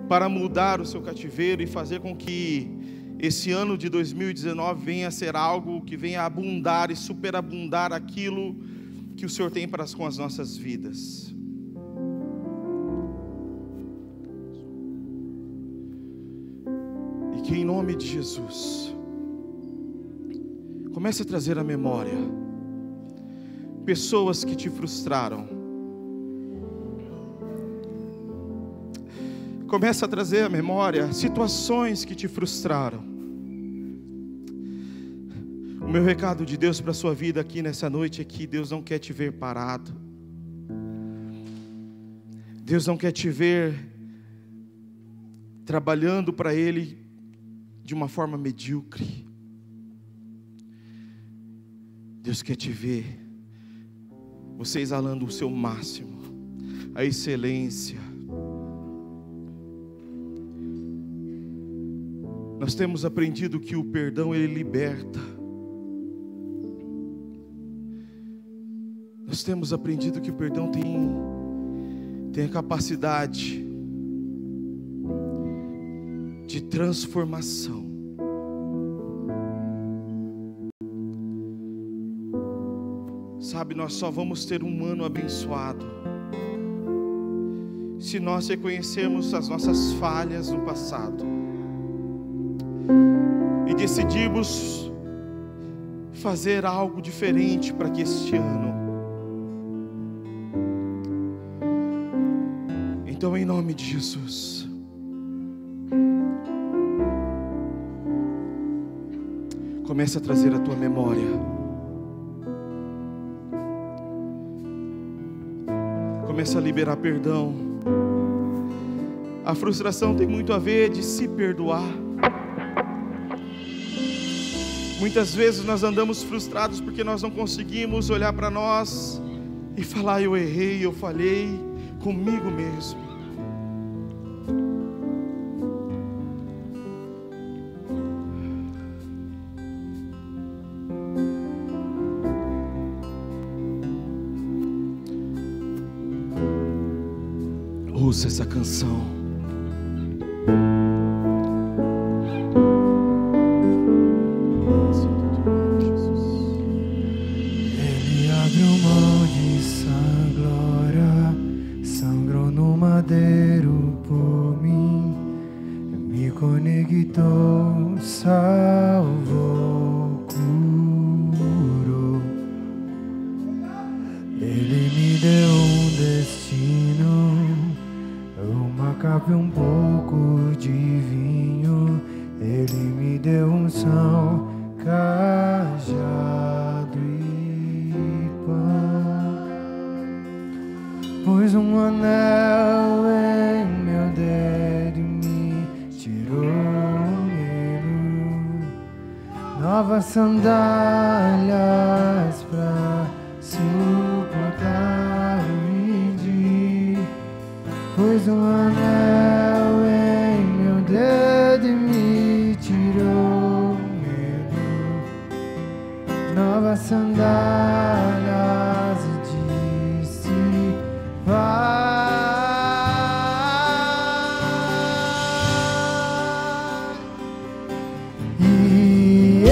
para mudar o seu cativeiro e fazer com que esse ano de 2019 venha a ser algo que venha a abundar e superabundar aquilo que o Senhor tem com as nossas vidas. E que em nome de Jesus, comece a trazer à memória pessoas que te frustraram. Comece a trazer à memória situações que te frustraram. O meu recado de Deus para a sua vida aqui nessa noite é que Deus não quer te ver parado. Deus não quer te ver trabalhando para Ele de uma forma medíocre. Deus quer te ver você exalando o seu máximo, a excelência. Nós temos aprendido que o perdão, ele liberta. Nós temos aprendido que o perdão tem a capacidade de transformação. Sabe, nós só vamos ter um ano abençoado se nós reconhecermos as nossas falhas no passado e decidirmos fazer algo diferente para que este ano. Então, em nome de Jesus, comece a trazer a tua memória, comece a liberar perdão, A frustração tem muito a ver de se perdoar. Muitas vezes nós andamos frustrados porque nós não conseguimos olhar para nós e falar: eu errei, eu falhei comigo mesmo. Ouça essa canção. Ele abriu mão de sua glória, sangrou no madeiro por mim, me conectou, salvou, curou. Ele me deu um destino, uma capa e um pouco de vinho. Ele me deu unção, cajado e pão. Pôs um anel em meu dedo e me tirou o medo. Novas sandálias pra suportar o dia. Pôs um anel em meu dedo e me tirou o medo. Novas sandálias e disse: vai. E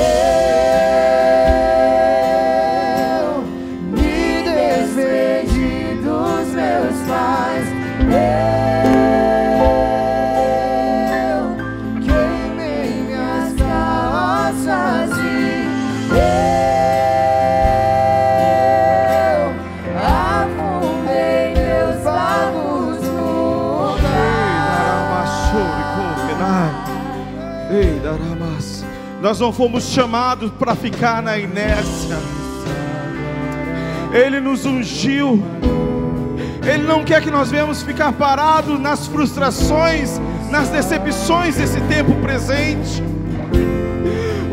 eu me desvendi dos meus pais. Eu queimei minhas calças e eu afundei meus bagos no mar. Ei, Daramas. Nós não fomos chamados para ficar na inércia. Ele nos ungiu. Ele não quer que nós venhamos ficar parados nas frustrações, nas decepções desse tempo presente.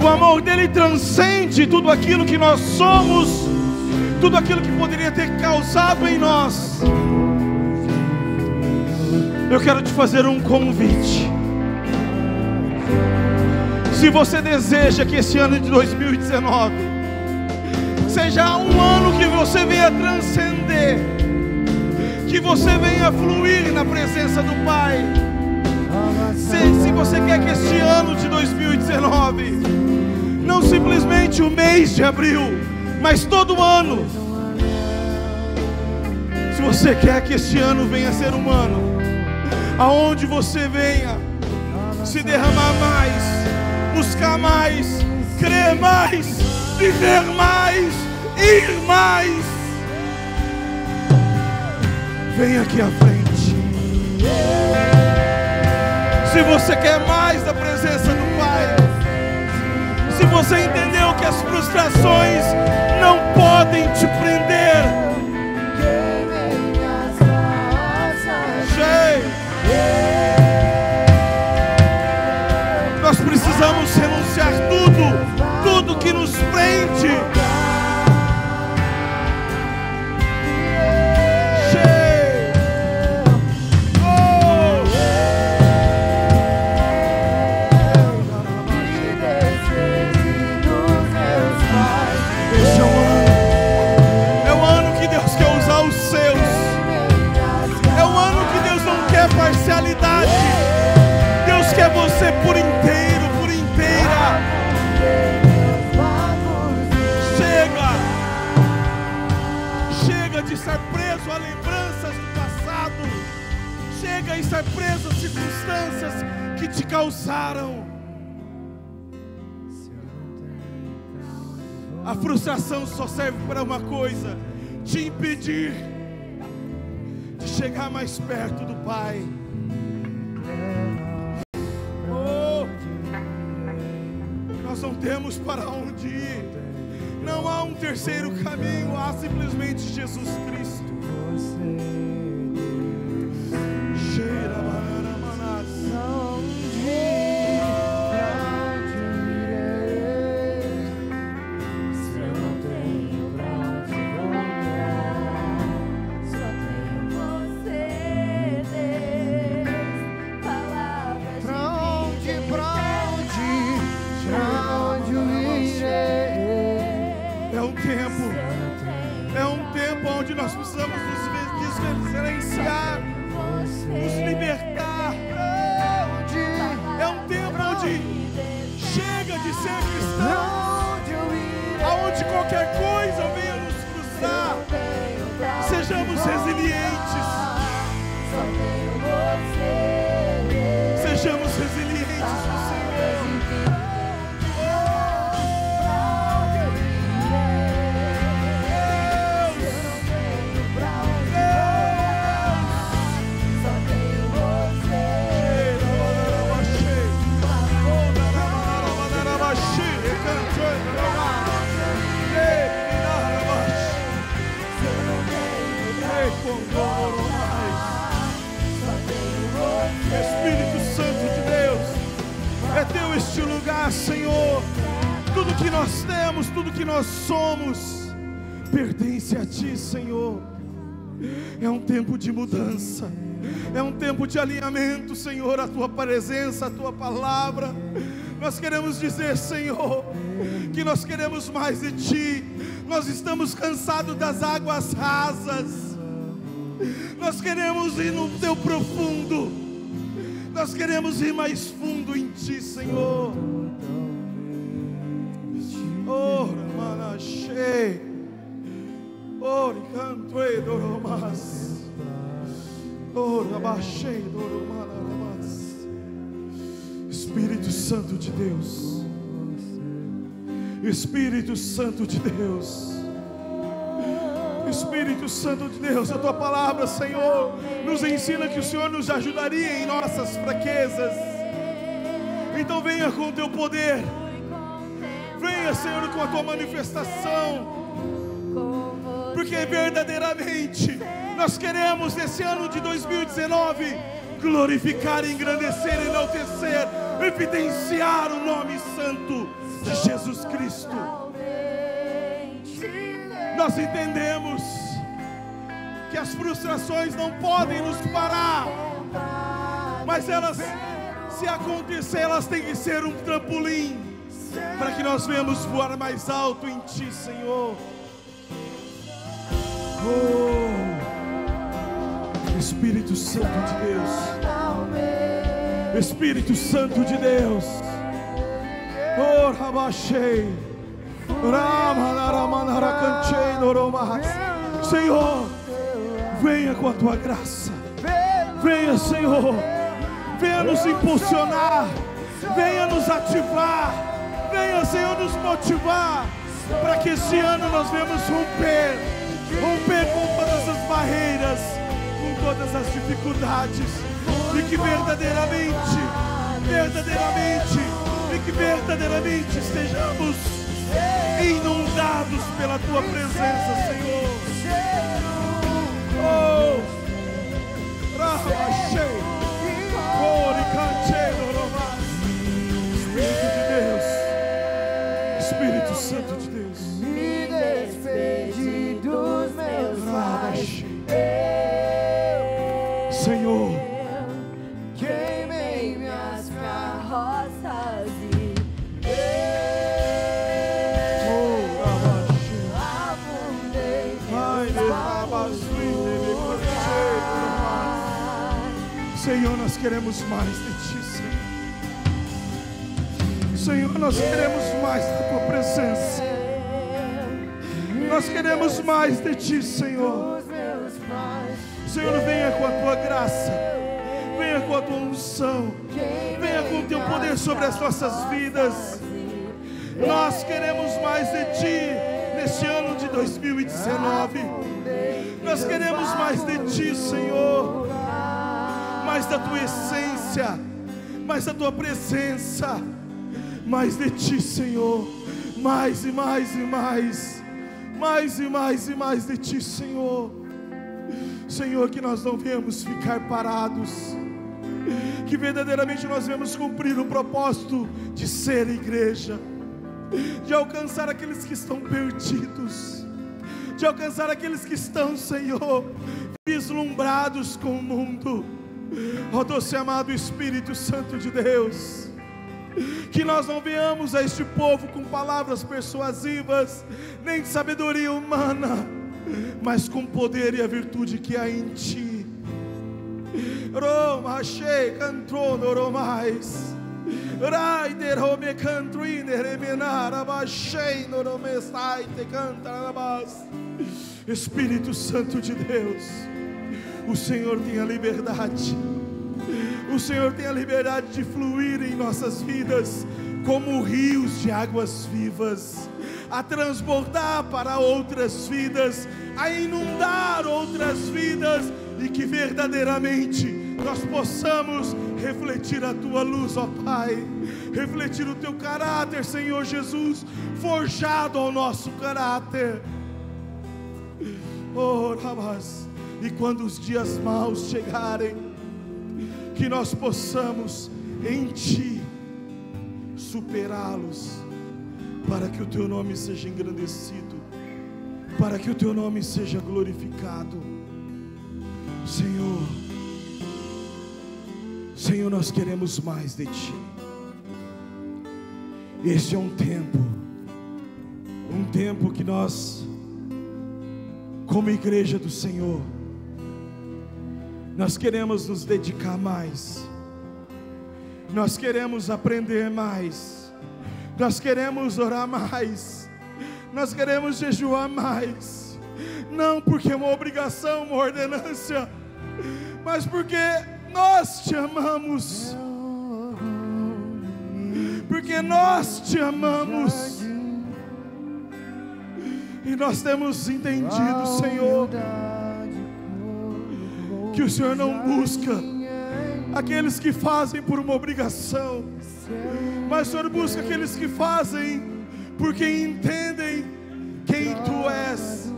O amor dele transcende tudo aquilo que nós somos, tudo aquilo que poderia ter causado em nós. Eu quero te fazer um convite. Se você deseja que esse ano de 2019 seja um ano que você venha transcender, que você venha fluir na presença do Pai. Se você quer que este ano de 2019, não simplesmente o mês de abril, mas todo ano, se você quer que este ano venha ser um ano aonde você venha se derramar mais, buscar mais, crer mais, viver mais, ir mais, vem aqui à frente. Se você quer mais da presença do Pai, se você entendeu que as frustrações não podem te prender, nós precisamos renunciar tudo que nos prende. Parcialidade. Deus quer você por inteiro, por inteira. Chega de estar preso a lembranças do passado. Chega de estar preso a circunstâncias que te causaram. A frustração só serve para uma coisa: te impedir de chegar mais perto do Pai. Nós não temos para onde ir. Não há um terceiro caminho, há simplesmente Jesus Cristo. Sejamos resilientes no Senhor. Espírito Santo de Deus, é teu este lugar, Senhor. Tudo que nós temos, tudo que nós somos, pertence a Ti, Senhor. É um tempo de mudança, é um tempo de alinhamento, Senhor, a Tua presença, a Tua palavra. Nós queremos dizer, Senhor, que nós queremos mais de Ti. Nós estamos cansados das águas rasas. Nós queremos ir no Teu profundo. Nós queremos ir mais fundo em Ti, Senhor. Oh, Ramanache. Oh, Ricantuei Doromas. Oh, Rabachei Doromanamas. Espírito Santo de Deus. Espírito Santo de Deus. Espírito Santo de Deus, a Tua palavra, Senhor, nos ensina que o Senhor nos ajudaria em nossas fraquezas. Então venha com o Teu poder. Venha, Senhor, com a Tua manifestação. Porque verdadeiramente nós queremos nesse ano de 2019 glorificar, engrandecer, enaltecer, evidenciar o nome santo de Jesus Cristo. Nós entendemos que as frustrações não podem nos parar, mas elas, se acontecer, elas têm que ser um trampolim para que nós venhamos voar mais alto em Ti, Senhor. Oh, Espírito Santo de Deus, Espírito Santo de Deus. Oh, Rabachei. Senhor, venha com a Tua graça. Venha, Senhor. Venha nos impulsionar. Venha nos ativar. Venha, Senhor, nos motivar, para que este ano nós venhamos romper com todas as barreiras, com todas as dificuldades, e que verdadeiramente estejamos inundados pela Tua presença, Senhor. Oh, Rahachei, Espírito de Deus, Espírito Santo de Deus, me despede dos meus pais. Senhor, Queimei minhas carroças e Senhor, nós queremos mais de Ti, Senhor. Senhor, nós queremos mais da Tua presença. Nós queremos mais de Ti, Senhor. Senhor, venha com a Tua graça, venha com a Tua unção, venha com o Teu poder sobre as nossas vidas. Nós queremos mais de Ti neste ano de 2019. Nós queremos mais de Ti, Senhor. Mais da Tua essência, mais da Tua presença, mais de Ti, Senhor. Mais e mais e mais, mais e mais e mais de Ti, Senhor. Senhor, que nós não venhamos ficar parados, que verdadeiramente nós venhamos cumprir o propósito de ser igreja, de alcançar aqueles que estão perdidos, de alcançar aqueles que estão, Senhor, vislumbrados com o mundo. Ó doce amado Espírito Santo de Deus, que nós não venhamos a este povo com palavras persuasivas, nem de sabedoria humana, mas com poder e a virtude que há em Ti. Roma achei cantou normais. Raider home cantuine remenar abaixei norome sai te canta abas. Espírito Santo de Deus, o Senhor tem a liberdade O Senhor tem a liberdade de fluir em nossas vidas como rios de águas vivas, a transbordar para outras vidas, a inundar outras vidas, e que verdadeiramente nós possamos refletir a Tua luz, ó Pai, refletir o Teu caráter, Senhor Jesus, forjado ao nosso caráter. Oh, Rabás, e quando os dias maus chegarem, que nós possamos em Ti superá-los, para que o Teu nome seja engrandecido, para que o Teu nome seja glorificado. Senhor, nós queremos mais de Ti. Este é um tempo que nós, como igreja do Senhor, nós queremos nos dedicar mais, nós queremos aprender mais, nós queremos orar mais, nós queremos jejuar mais, não porque é uma obrigação, uma ordenância, mas porque nós Te amamos, porque nós Te amamos, e nós temos entendido, Senhor, que o Senhor não busca aqueles que fazem por uma obrigação, mas o Senhor busca aqueles que fazem porque entendem quem Tu és.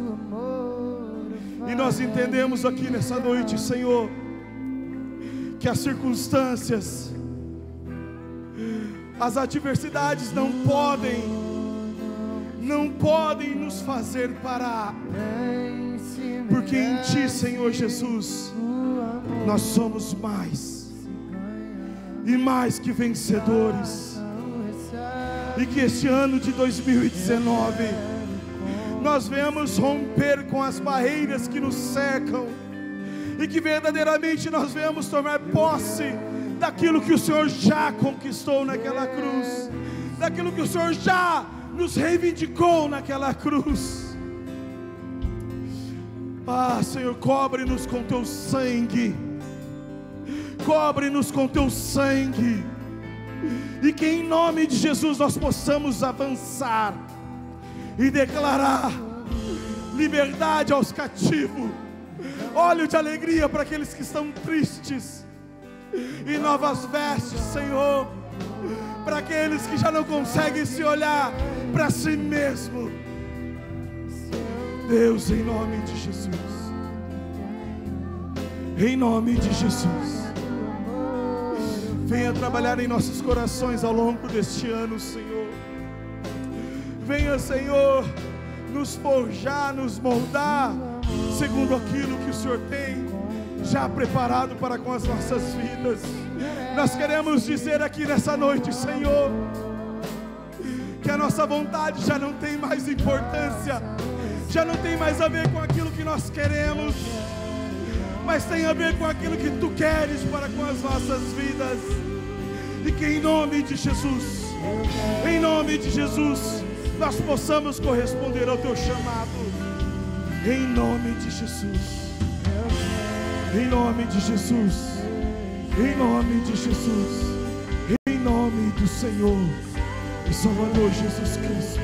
E nós entendemos aqui nessa noite, Senhor, que as circunstâncias, as adversidades não podem nos fazer parar, porque em Ti, Senhor Jesus, nós somos mais e mais que vencedores. E que este ano de 2019 nós venhamos romper com as barreiras que nos cercam, e que verdadeiramente nós venhamos tomar posse daquilo que o Senhor já conquistou naquela cruz, daquilo que o Senhor já nos reivindicou naquela cruz. Ah, Senhor, cobre-nos com Teu sangue, cobre-nos com Teu sangue, e que em nome de Jesus nós possamos avançar e declarar liberdade aos cativos, óleo de alegria para aqueles que estão tristes, e novas vestes, Senhor, para aqueles que já não conseguem se olhar para si mesmo. Deus, em nome de Jesus, em nome de Jesus, venha trabalhar em nossos corações ao longo deste ano, Senhor. Venha, Senhor, nos forjar, nos moldar segundo aquilo que o Senhor tem já preparado para com as nossas vidas. Nós queremos dizer aqui nessa noite, Senhor, que a nossa vontade já não tem mais importância, já não tem mais a ver com aquilo que nós queremos, mas tem a ver com aquilo que Tu queres para com as nossas vidas. E que em nome de Jesus, nós possamos corresponder ao Teu chamado, em nome de Jesus, em nome de Jesus, em nome de Jesus, em nome do Senhor e Salvador Jesus Cristo.